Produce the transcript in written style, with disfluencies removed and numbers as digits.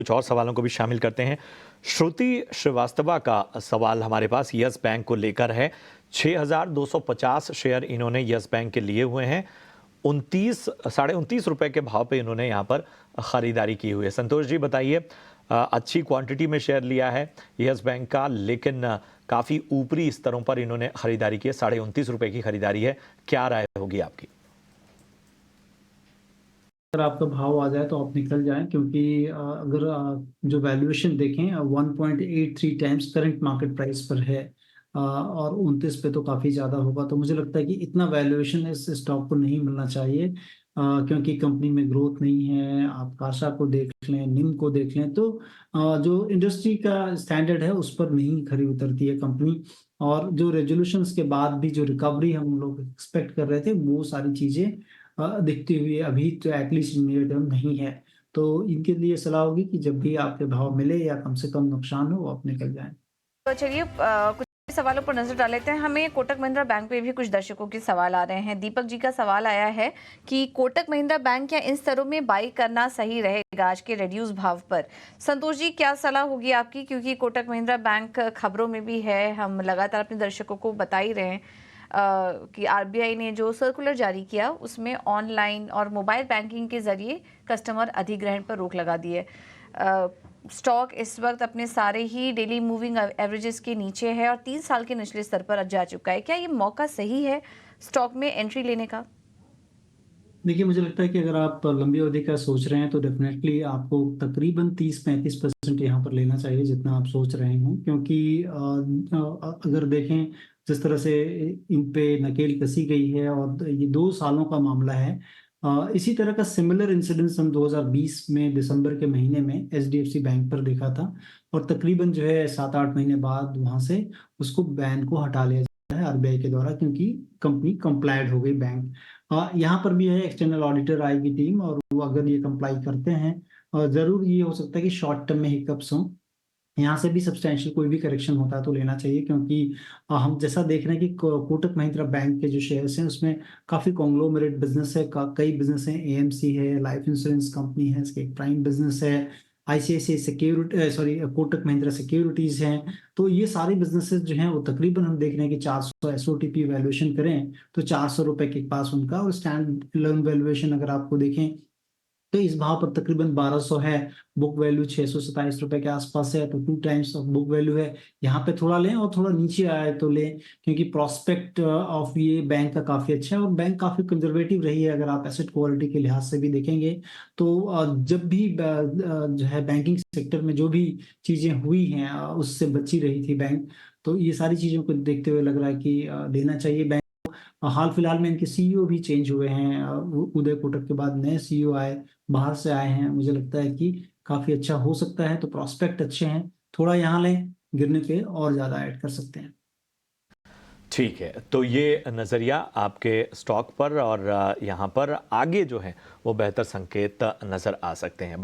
कुछ और सवालों को भी शामिल करते हैं। श्रुति श्रीवास्तवा का सवाल हमारे पास यस बैंक को लेकर है। 6,250 शेयर इन्होंने यस बैंक के लिए हुए हैं। 29 रुपए के भाव पे इन्होंने यहाँ पर खरीदारी की हुई है। संतोष जी बताइए, अच्छी क्वांटिटी में शेयर लिया है यस बैंक का, लेकिन काफ़ी ऊपरी स्तरों पर इन्होंने खरीदारी की है। 29.5 रुपए की खरीदारी है, क्या राय होगी आपकी? अगर आपका भाव आ जाए तो आप निकल जाएं, क्योंकि अगर जो वैल्यूएशन देखें 1.83 टाइम्स करंट मार्केट प्राइस पर है, और 29 पे तो काफ़ी ज़्यादा होगा। तो मुझे लगता है कि इतना वैल्यूएशन इस स्टॉक को नहीं मिलना चाहिए, क्योंकि कंपनी में ग्रोथ नहीं है। आप काशा को देख लें, निम को देख लें, तो जो इंडस्ट्री का स्टैंडर्ड है उस पर नहीं खरी उतरती है कंपनी। और जो रेजोल्यूशंस के बाद भी जो रिकवरी हम लोग एक्सपेक्ट कर रहे थे, वो सारी चीज़ें दिखती हुई अभी तो एटलीस्ट नियर टर्म नहीं है। तो इनके लिए सलाह होगी कि जब भी आपके भाव मिले या कम से कम नुकसान हो, आप निकल जाएं। तो चलिए कुछ सवालों पर नजर डाल लेते हैं। हमें कोटक महिंद्रा बैंक पे भी कुछ दर्शकों के सवाल आ रहे हैं। दीपक जी का सवाल आया है कि कोटक महिंद्रा बैंक क्या इन स्तरों में बाई करना सही रहेगा आज के रिड्यूस भाव पर? संतोष जी, क्या सलाह होगी आपकी, क्योंकि कोटक महिंद्रा बैंक खबरों में भी है, हम लगातार अपने दर्शकों को बता ही रहे हैं कि आरबीआई ने जो सर्कुलर जारी किया उसमें ऑनलाइन और मोबाइल बैंकिंग के जरिए कस्टमर अधिग्रहण पर रोक लगा दी है। स्टॉक इस वक्त अपने सारे ही डेली मूविंग एवरेजेस के नीचे है और 3 साल के निचले स्तर पर जा चुका है। क्या ये मौका सही है स्टॉक में एंट्री लेने का? देखिए, मुझे लगता है कि अगर आप लंबी अवधि का सोच रहे हैं तो डेफिनेटली आपको तकरीबन 30-35% यहाँ पर लेना चाहिए, जितना आप सोच रहे हैं। क्योंकि अगर देखें जिस तरह से इन पे नकेल कसी गई है, और ये 2 सालों का मामला है। इसी तरह का सिमिलर इंसिडेंस हम 2020 में दिसंबर के महीने में एचडीएफसी बैंक पर देखा था, और तकरीबन जो है 7-8 महीने बाद वहां से उसको बैन को हटा लिया है आरबीआई के द्वारा, क्योंकि कंपनी कंप्लाइड हो गई, बैंक। यहाँ पर भी है, एक्सटर्नल ऑडिटर आएगी टीम, और वो अगर ये कंप्लाई करते हैं, और जरूर ये हो सकता है कि शॉर्ट टर्म में हिकअप्स हों। यहाँ से भी सब्सटेंशियल कोई भी करेक्शन होता है तो लेना चाहिए, क्योंकि हम जैसा देख रहे हैं कि कोटक महिंद्रा बैंक के जो शेयर्स हैं उसमें काफी कॉन्ग्लोमरेट बिजनेस है, कई बिजनेस हैं। एएमसी है, लाइफ इंश्योरेंस कंपनी है, इसके एक प्राइम बिजनेस है। ICICI security, sorry, Kotak Mahindra securities हैं। तो ये सारे बिजनेसेस जो हैं वो तकरीबन हम देख रहे हैं कि 400 एसओटीपी वैल्यूएशन करें तो 400 रुपए के पास उनका, और स्टैंड लोन वैल्यूएशन अगर आपको देखें तो इस भाव पर तकरीबन 1200 है। बुक वैल्यू 627 रुपए के आसपास है, तो 2 टाइम्स ऑफ बुक वैल्यू है। यहाँ पे थोड़ा लें, और थोड़ा नीचे आए तो लें, क्योंकि प्रोस्पेक्ट ऑफ ये बैंक का काफी अच्छा है, और बैंक काफी कंजर्वेटिव रही है। अगर आप एसेट क्वालिटी के लिहाज से भी देखेंगे तो जब भी जो है बैंकिंग सेक्टर में जो भी चीजें हुई हैं उससे बची रही थी बैंक। तो ये सारी चीजों को देखते हुए लग रहा है कि लेना चाहिए बैंक। हाल फिलहाल में इनके सीईओ भी चेंज हुए हैं, उदय कोटक के बाद नए सीईओ आए, बाहर से आए हैं। मुझे लगता है कि काफी अच्छा हो सकता है, तो प्रोस्पेक्ट अच्छे हैं। थोड़ा यहाँ लें, गिरने पे और ज्यादा ऐड कर सकते हैं। ठीक है, तो ये नज़रिया आपके स्टॉक पर और यहाँ पर आगे जो है वो बेहतर संकेत नज़र आ सकते हैं।